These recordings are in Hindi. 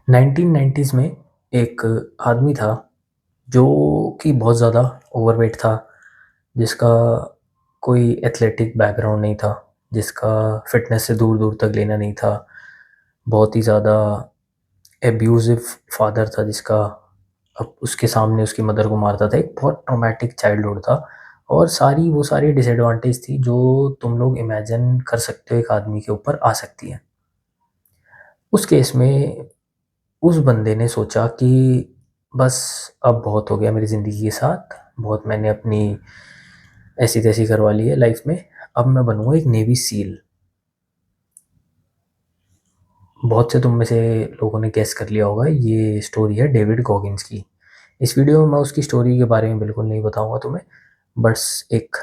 1990s में एक आदमी था जो कि बहुत ज़्यादा ओवरवेट था, जिसका कोई एथलेटिक बैकग्राउंड नहीं था, जिसका फ़िटनेस से दूर-दूर तक लेना नहीं था। बहुत ही ज़्यादा एब्यूज़िव फ़ादर था जिसका अब उसके सामने उसकी मदर को मारता था। एक बहुत ट्रॉमेटिक चाइल्डहुड था और वो सारी डिसएडवांटेज थी जो तुम लोग इमेजिन कर सकते हो एक आदमी के ऊपर आ सकती है। उस केस में उस बंदे ने सोचा कि बस अब बहुत हो गया मेरी ज़िंदगी के साथ, बहुत मैंने अपनी ऐसी-तैसी करवा ली है लाइफ में, अब मैं बनूँगा एक नेवी सील। बहुत से तुम में से लोगों ने गेस कर लिया होगा, ये स्टोरी है डेविड गॉगिन्स की। इस वीडियो में मैं उसकी स्टोरी के बारे में बिल्कुल नहीं बताऊँगा तुम्हें, बस एक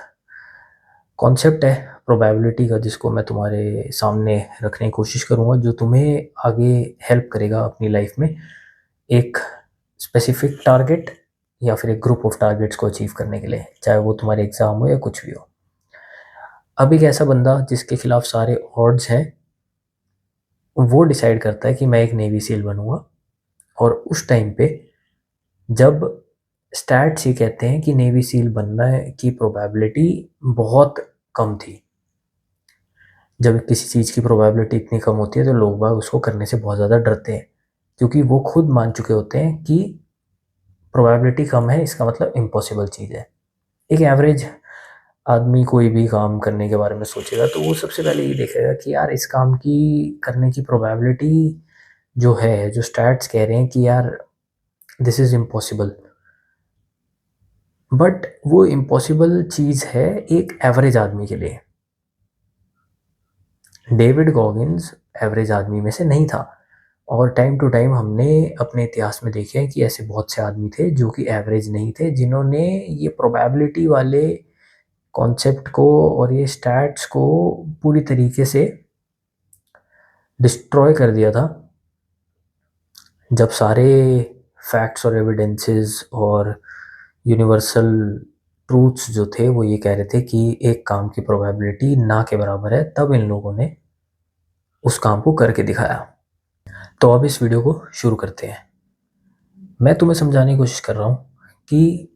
कॉन्सेप्ट है प्रोबेबिलिटी का जिसको मैं तुम्हारे सामने रखने की कोशिश करूँगा, जो तुम्हें आगे हेल्प करेगा अपनी लाइफ में एक स्पेसिफिक टारगेट या फिर एक ग्रुप ऑफ टारगेट्स को अचीव करने के लिए, चाहे वो तुम्हारे एग्ज़ाम हो या कुछ भी हो। अब एक ऐसा बंदा जिसके खिलाफ सारे ऑड्स हैं, वो डिसाइड करता है कि मैं एक नेवी सील बनूँगा। और उस टाइम पे जब स्टैट्स ये कहते हैं कि नेवी सील बनना की प्रोबेबिलिटी बहुत कम थी। जब किसी चीज़ की प्रोबेबिलिटी इतनी कम होती है तो लोग बाग उसको करने से बहुत ज़्यादा डरते हैं, क्योंकि वो खुद मान चुके होते हैं कि प्रोबेबिलिटी कम है, इसका मतलब इम्पॉसिबल चीज़ है। एक एवरेज आदमी कोई भी काम करने के बारे में सोचेगा तो वो सबसे पहले ये देखेगा कि यार इस काम की करने की प्रोबेबिलिटी जो है, जो स्टैट्स कह रहे हैं कि यार दिस इज़ इम्पॉसिबल, बट वो इम्पॉसिबल चीज़ है एक एवरेज आदमी के लिए। डेविड गॉगिन्स एवरेज आदमी में से नहीं था, और टाइम टू टाइम हमने अपने इतिहास में देखे हैं कि ऐसे बहुत से आदमी थे जो कि एवरेज नहीं थे, जिन्होंने ये प्रोबेबिलिटी वाले कॉन्सेप्ट को और ये स्टैट्स को पूरी तरीके से डिस्ट्रॉय कर दिया था। जब सारे फैक्ट्स और एविडेंसेस और यूनिवर्सल ट्रूथ्स जो थे वो ये कह रहे थे कि एक काम की प्रोबेबिलिटी ना के बराबर है, तब इन लोगों ने उस काम को करके दिखाया। तो अब इस वीडियो को शुरू करते हैं। मैं तुम्हें समझाने की कोशिश कर रहा हूँ कि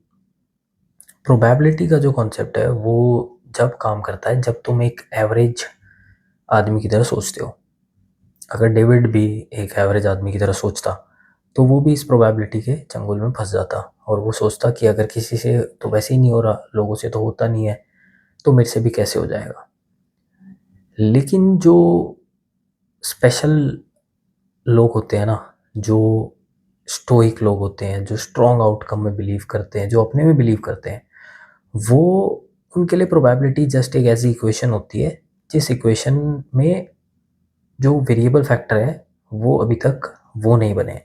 प्रोबेबिलिटी का जो कॉन्सेप्ट है वो जब काम करता है जब तुम एक एवरेज आदमी की तरह सोचते हो। अगर डेविड भी एक एवरेज आदमी की तरह सोचता तो वो भी इस प्रोबेबिलिटी के चंगुल में फंस जाता और वो सोचता कि अगर किसी से तो वैसे ही नहीं हो रहा, लोगों से तो होता नहीं है, तो मेरे से भी कैसे हो जाएगा। लेकिन जो स्पेशल लोग होते हैं ना, जो स्टोइक लोग होते हैं, जो स्ट्रॉन्ग आउटकम में बिलीव करते हैं, जो अपने में बिलीव करते हैं, वो उनके लिए प्रोबेबिलिटी जस्ट एक ऐसी इक्वेशन होती है जिस इक्वेशन में जो वेरिएबल फैक्टर है वो अभी तक वो नहीं बने।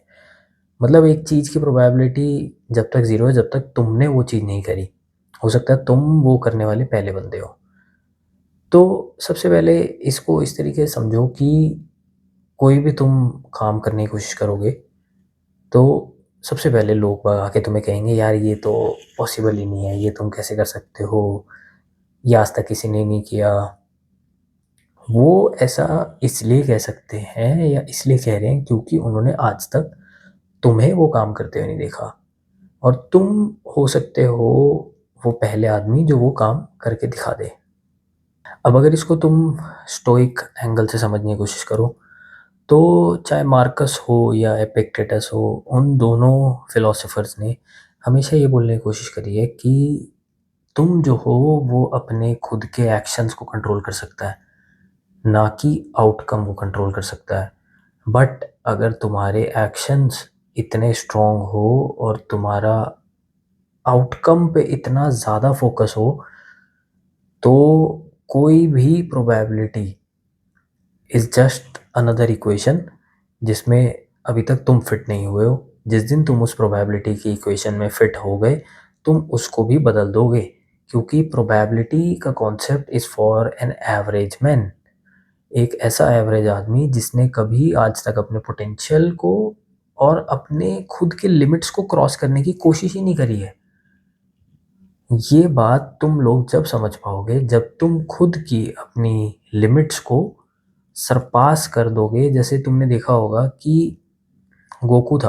मतलब एक चीज़ की प्रोबेबिलिटी जब तक ज़ीरो है, जब तक तुमने वो चीज़ नहीं करी। हो सकता है तुम वो करने वाले पहले बंदे हो। तो सबसे पहले इसको इस तरीके से समझो कि कोई भी तुम काम करने की कोशिश करोगे तो सबसे पहले लोग बाग आके तुम्हें कहेंगे यार ये तो पॉसिबल ही नहीं है, ये तुम कैसे कर सकते हो, ये आज तक किसी ने नहीं किया। वो ऐसा इसलिए कह सकते हैं या इसलिए कह रहे हैं क्योंकि उन्होंने आज तक तुम्हें वो काम करते हुए नहीं देखा, और तुम हो सकते हो वो पहले आदमी जो वो काम करके दिखा दे। अब अगर इसको तुम स्टोइक एंगल से समझने की कोशिश करो तो चाहे मार्कस हो या एपिक्टेटस हो, उन दोनों फिलोसोफर्स ने हमेशा ये बोलने की कोशिश करी है कि तुम जो हो वो अपने खुद के एक्शंस को कंट्रोल कर सकता है, ना कि आउटकम को कंट्रोल कर सकता है। बट अगर तुम्हारे एक्शंस इतने स्ट्रॉन्ग हो और तुम्हारा आउटकम पे इतना ज़्यादा फोकस हो तो कोई भी probability is just another equation जिसमें अभी तक तुम फिट नहीं हुए हो। जिस दिन तुम उस प्रोबेबिलिटी की इक्वेशन में फिट हो गए, तुम उसको भी बदल दोगे, क्योंकि प्रोबेबिलिटी का concept is for an average man. एक ऐसा एवरेज आदमी जिसने कभी आज तक अपने पोटेंशियल को और अपने खुद के लिमिट्स को क्रॉस करने की कोशिश ही नहीं करी है। ये बात तुम लोग जब समझ पाओगे जब तुम खुद की अपनी लिमिट्स को सरपास कर दोगे। जैसे तुमने देखा होगा कि गोकू था।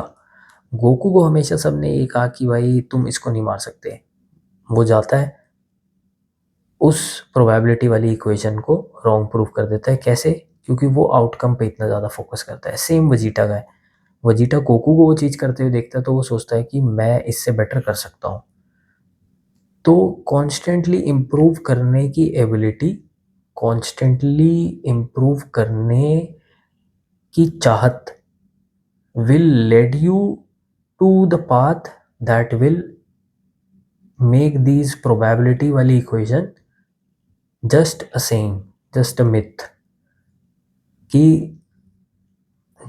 गोकू को हमेशा सबने ये कहा कि भाई तुम इसको नहीं मार सकते। वो जाता है, उस प्रोबेबिलिटी वाली इक्वेशन को रॉन्ग प्रूव कर देता है। कैसे? क्योंकि वो आउटकम पे इतना ज़्यादा फोकस करता है। सेम वजीटा का है। वजीटा गोकू को वो चीज़ करते हुए देखता है तो वो सोचता है कि मैं इससे बेटर कर सकता हूँ। तो कॉन्स्टेंटली इम्प्रूव करने की एबिलिटी, कॉन्स्टेंटली इम्प्रूव करने की चाहत will lead you to the path that will make these probability वाली equation just a saying, just a myth। कि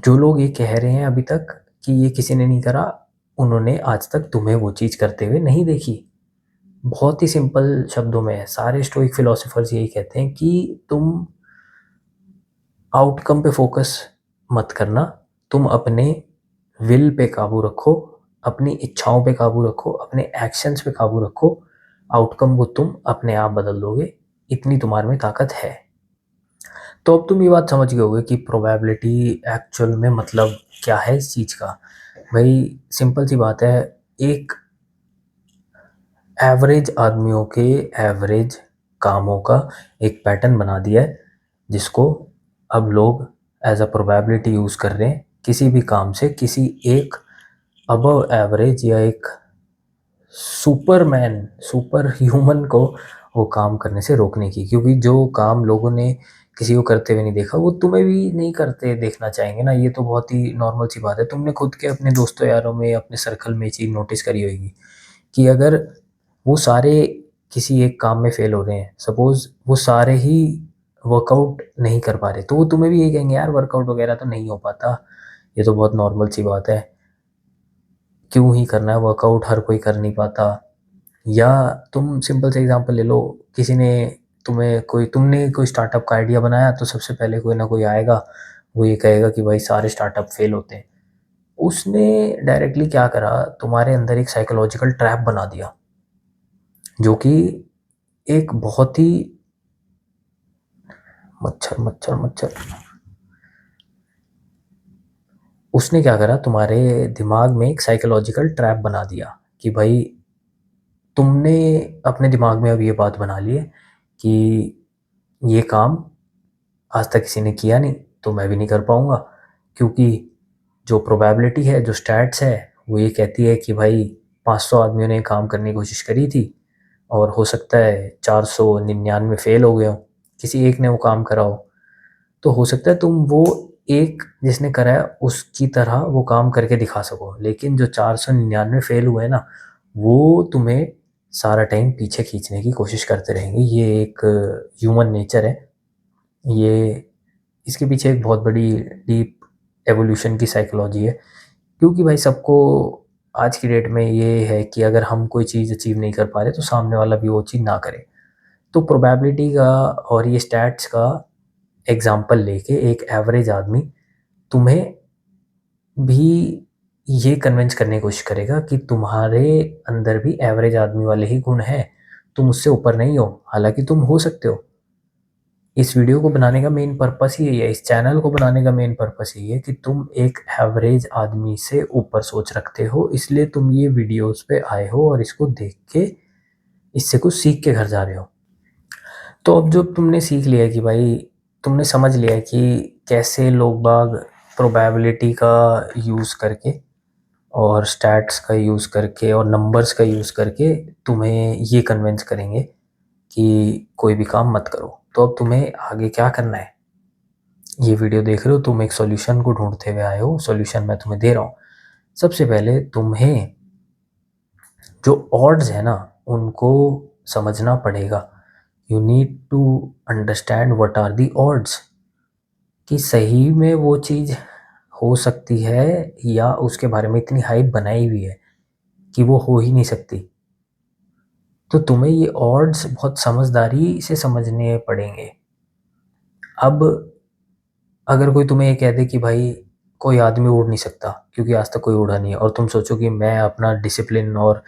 जो लोग ये कह रहे हैं अभी तक कि ये किसी ने नहीं करा, उन्होंने आज तक तुम्हें वो चीज़ करते हुए नहीं देखी। बहुत ही सिंपल शब्दों में है, सारे स्टोइक फिलोसोफर्स यही कहते हैं कि तुम आउटकम पे फोकस मत करना, तुम अपने विल पे काबू रखो, अपनी इच्छाओं पे काबू रखो, अपने एक्शंस पे काबू रखो। आउटकम को तुम अपने आप बदल दोगे, इतनी तुम्हारे में ताकत है। तो अब तुम ये बात समझ गए होगे कि प्रोबेबिलिटी एक्चुअल में मतलब क्या है इस चीज़ का। भाई सिंपल सी बात है, एक एवरेज आदमियों के एवरेज कामों का एक पैटर्न बना दिया है, जिसको अब लोग एज अ प्रोबेबिलिटी यूज़ कर रहे हैं किसी भी काम से किसी एक अबव एवरेज या एक सुपरमैन, सुपर ह्यूमन को वो काम करने से रोकने की। क्योंकि जो काम लोगों ने किसी को करते हुए नहीं देखा, वो तुम्हें भी नहीं करते देखना चाहेंगे ना। ये तो बहुत ही नॉर्मल सी बात है। तुमने खुद के अपने दोस्तों यारों में, अपने सर्कल में ये चीज़ नोटिस करी होगी कि अगर वो सारे किसी एक काम में फेल हो रहे हैं, सपोज वो सारे ही वर्कआउट नहीं कर पा रहे, तो वो तुम्हें भी यही कहेंगे यार वर्कआउट वगैरह तो नहीं हो पाता, ये तो बहुत नॉर्मल सी बात है, क्यों ही करना है वर्कआउट, हर कोई कर नहीं पाता। या तुम सिंपल से एग्जांपल ले लो, किसी ने तुमने कोई स्टार्टअप का आइडिया बनाया, तो सबसे पहले कोई ना कोई आएगा, वो ये कहेगा कि भाई सारे स्टार्टअप फेल होते हैं। उसने डायरेक्टली क्या करा, तुम्हारे अंदर एक साइकोलॉजिकल ट्रैप बना दिया, जो कि एक बहुत ही मच्छर मच्छर मच्छर उसने क्या करा, तुम्हारे दिमाग में एक साइकोलॉजिकल ट्रैप बना दिया कि भाई तुमने अपने दिमाग में अब ये बात बना ली है कि ये काम आज तक किसी ने किया नहीं, तो मैं भी नहीं कर पाऊंगा। क्योंकि जो प्रोबेबिलिटी है, जो स्टैट्स है, वो ये कहती है कि भाई 500 आदमियों ने काम करने की कोशिश करी थी और हो सकता है 499 फेल हो गए हो, किसी एक ने वो काम करा हो। तो हो सकता है तुम वो एक जिसने करा है उसकी तरह वो काम करके दिखा सको, लेकिन जो 499 फेल हुए ना, वो तुम्हें सारा टाइम पीछे खींचने की कोशिश करते रहेंगे। ये एक ह्यूमन नेचर है। ये इसके पीछे एक बहुत बड़ी डीप एवोल्यूशन की साइकोलॉजी है। क्योंकि भाई सबको आज की डेट में ये है कि अगर हम कोई चीज़ अचीव नहीं कर पा रहे तो सामने वाला भी वो चीज़ ना करे। तो प्रोबेबिलिटी का और ये स्टैट्स का एग्जाम्पल लेके एक एवरेज आदमी तुम्हें भी ये कन्विंस करने की कोशिश करेगा कि तुम्हारे अंदर भी एवरेज आदमी वाले ही गुण हैं, तुम उससे ऊपर नहीं हो, हालांकि तुम हो सकते हो। इस वीडियो को बनाने का मेन पर्पस ही यही है, इस चैनल को बनाने का मेन पर्पस यही है कि तुम एक एवरेज आदमी से ऊपर सोच रखते हो, इसलिए तुम ये वीडियोस पे आए हो और इसको देख के इससे कुछ सीख के घर जा रहे हो। तो अब जो तुमने सीख लिया है कि भाई तुमने समझ लिया है कि कैसे लोग बाग प्रोबेबिलिटी का यूज़ करके और स्टैट्स का यूज़ करके और नंबर्स का यूज़ करके तुम्हें ये कन्विंस करेंगे कि कोई भी काम मत करो। तो अब तुम्हें आगे क्या करना है, ये वीडियो देख रहे हो, तुम एक सॉल्यूशन को ढूंढते हुए आए हो, सॉल्यूशन मैं तुम्हें दे रहा हूँ। सबसे पहले तुम्हें जो ऑड्स है ना, उनको समझना पड़ेगा। You need to understand what are the odds, कि सही में वो चीज़ हो सकती है या उसके बारे में इतनी हाइप बनाई हुई है कि वो हो ही नहीं सकती। तो तुम्हें ये ऑड्स बहुत समझदारी से समझने पड़ेंगे। अब अगर कोई तुम्हें ये कह दे कि भाई कोई आदमी उड़ नहीं सकता क्योंकि आज तक कोई उड़ा नहीं है, और तुम सोचो कि मैं अपना डिसिप्लिन और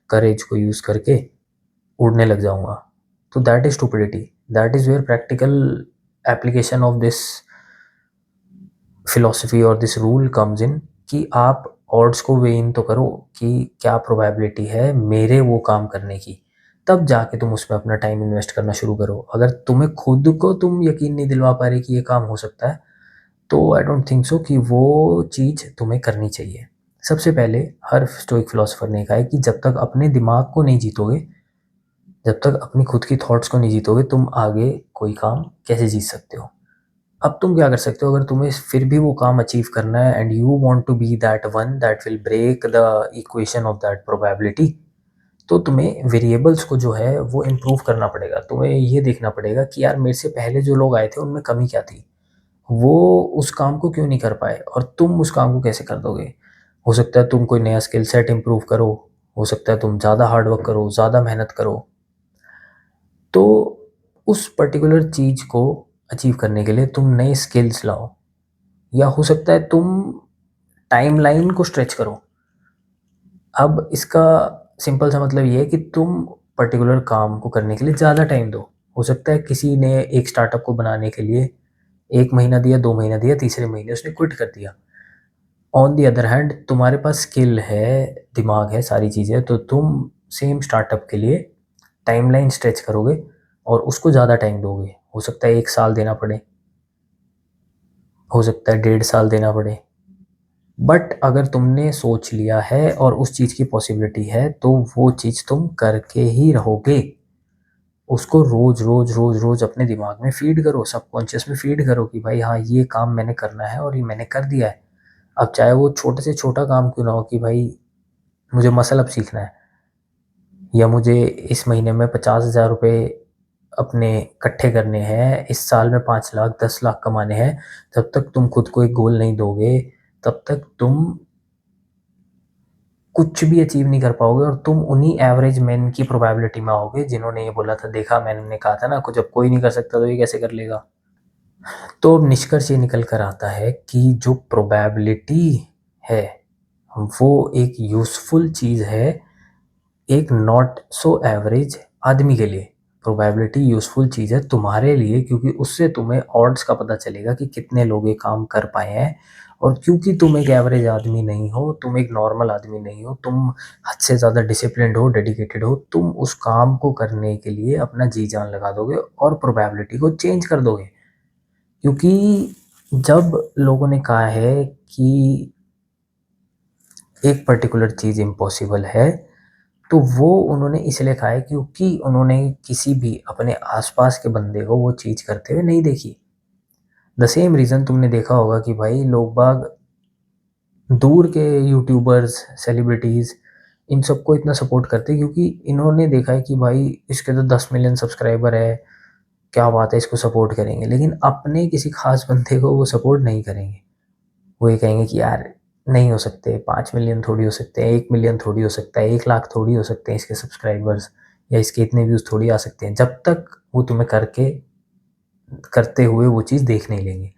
करेज को यूज़ करके उड़ने लग जाऊंगा, तो that is stupidity. That is where practical application of this philosophy or this rule comes in, कि आप ऑड्स को वेइ इन तो करो कि क्या प्रोबेबिलिटी है मेरे वो काम करने की, तब जाके तुम उसमें अपना टाइम इन्वेस्ट करना शुरू करो। अगर तुम्हें खुद को तुम यकीन नहीं दिलवा पा रहे कि ये काम हो सकता है, तो आई डोंट थिंक सो कि वो चीज़ तुम्हें करनी चाहिए। सबसे पहले हर स्टोइक फिलोसोफर ने कहा है कि जब तक अपने दिमाग को नहीं जीतोगे, जब तक अपनी खुद की थॉट्स को नहीं जीतोगे, तुम आगे कोई काम कैसे जीत सकते हो। अब तुम क्या कर सकते हो, अगर तुम्हें फिर भी वो काम अचीव करना है and you want to be that one that will break the equation of that probability, तो तुम्हें वेरिएबल्स को जो है वो इम्प्रूव करना पड़ेगा। तुम्हें ये देखना पड़ेगा कि यार मेरे से पहले जो लोग आए थे उनमें कमी क्या थी, वो उस काम को क्यों नहीं कर पाए और तुम उस काम को कैसे कर दोगे। हो सकता है तुम कोई नया स्किल सेट इम्प्रूव करो, हो सकता है तुम ज़्यादा हार्ड वर्क करो, ज़्यादा मेहनत करो। तो उस पर्टिकुलर चीज़ को अचीव करने के लिए तुम नए स्किल्स लाओ, या हो सकता है तुम टाइमलाइन को स्ट्रेच करो। अब इसका सिंपल सा मतलब ये है कि तुम पर्टिकुलर काम को करने के लिए ज़्यादा टाइम दो। हो सकता है किसी ने एक स्टार्टअप को बनाने के लिए 1 महीना दिया, 2 महीना दिया, तीसरे महीने उसने क्विट कर दिया। ऑन दी अदर हैंड तुम्हारे पास स्किल है, दिमाग है, सारी चीज़ें, तो तुम सेम स्टार्टअप के लिए टाइमलाइन स्ट्रेच करोगे और उसको ज़्यादा टाइम दोगे। हो सकता है 1 साल देना पड़े, हो सकता है 1.5 साल देना पड़े। बट अगर तुमने सोच लिया है और उस चीज़ की पॉसिबिलिटी है, तो वो चीज़ तुम करके ही रहोगे। उसको रोज़, रोज़, रोज़, रोज़ अपने दिमाग में फ़ीड करो, सबकॉन्शियस में फ़ीड करो कि भाई हाँ, ये काम मैंने करना है और ये मैंने कर दिया है। अब चाहे वो छोटे से छोटा काम क्यों ना हो कि भाई मुझे मसल अप सीखना है, या मुझे इस महीने में 50,000 रुपये अपने इकट्ठे करने हैं, इस साल में 5 लाख 10 लाख कमाने हैं। जब तक तुम खुद को एक गोल नहीं दोगे, तब तक तुम कुछ भी अचीव नहीं कर पाओगे और तुम उन्हीं एवरेज मैन की प्रोबेबिलिटी में आओगे जिन्होंने ये बोला था, देखा मैंने कहा था ना, कुछ जब कोई नहीं कर सकता तो ये कैसे कर लेगा। तो अब निष्कर्ष ये निकल कर आता है कि जो प्रोबेबिलिटी है वो एक यूज़फुल चीज़ है एक नॉट सो एवरेज आदमी के लिए। प्रोबेबिलिटी यूज़फुल चीज़ है तुम्हारे लिए, क्योंकि उससे तुम्हें ऑड्स का पता चलेगा कि कितने लोग ये काम कर पाए हैं। और क्योंकि तुम एक एवरेज आदमी नहीं हो, तुम एक नॉर्मल आदमी नहीं हो, तुम हद से ज़्यादा डिसिप्लिन्ड हो, डेडिकेटेड हो, तुम उस काम को करने के लिए अपना जी जान लगा दोगे और प्रोबेबिलिटी को चेंज कर दोगे। क्योंकि जब लोगों ने कहा है कि एक पर्टिकुलर चीज़ इम्पॉसिबल है, तो वो उन्होंने इसलिए कहा है क्योंकि उन्होंने किसी भी अपने आसपास के बंदे को वो चीज़ करते हुए नहीं देखी। द सेम रीज़न तुमने देखा होगा कि भाई लोग बाग दूर के यूट्यूबर्स, सेलिब्रिटीज़, इन सबको इतना सपोर्ट करते हैं क्योंकि इन्होंने देखा है कि भाई इसके तो 10 मिलियन सब्सक्राइबर है, क्या बात है, इसको सपोर्ट करेंगे। लेकिन अपने किसी खास बंदे को वो सपोर्ट नहीं करेंगे। वो ये कहेंगे कि यार नहीं हो सकते, 5 मिलियन थोड़ी हो सकते हैं, 1 मिलियन थोड़ी हो सकता है, 1 लाख थोड़ी हो सकते हैं इसके सब्सक्राइबर्स, या इसके इतने व्यूज़ थोड़ी आ सकते हैं। जब तक वो तुम्हें करते हुए वो चीज़ देख नहीं लेंगे।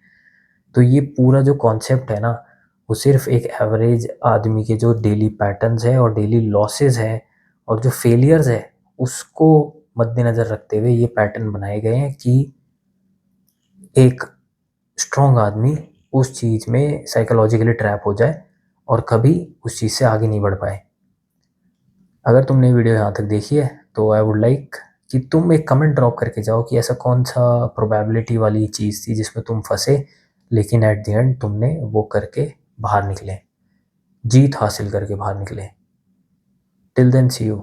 तो ये पूरा जो कॉन्सेप्ट है ना, वो सिर्फ एक एवरेज आदमी के जो डेली पैटर्न्स है और डेली लॉसेस है और जो फेलियर्स है, उसको मद्देनज़र रखते हुए ये पैटर्न बनाए गए हैं कि एक स्ट्रॉन्ग आदमी उस चीज़ में साइकोलॉजिकली ट्रैप हो जाए और कभी उस चीज़ से आगे नहीं बढ़ पाए। अगर तुमने वीडियो यहाँ तक देखी है तो आई वुड लाइक कि तुम एक कमेंट ड्रॉप करके जाओ कि ऐसा कौन सा प्रोबेबिलिटी वाली चीज़ थी जिसमें तुम फंसे, लेकिन एट द एंड तुमने वो करके बाहर निकले, जीत हासिल करके बाहर निकले। Till then see you.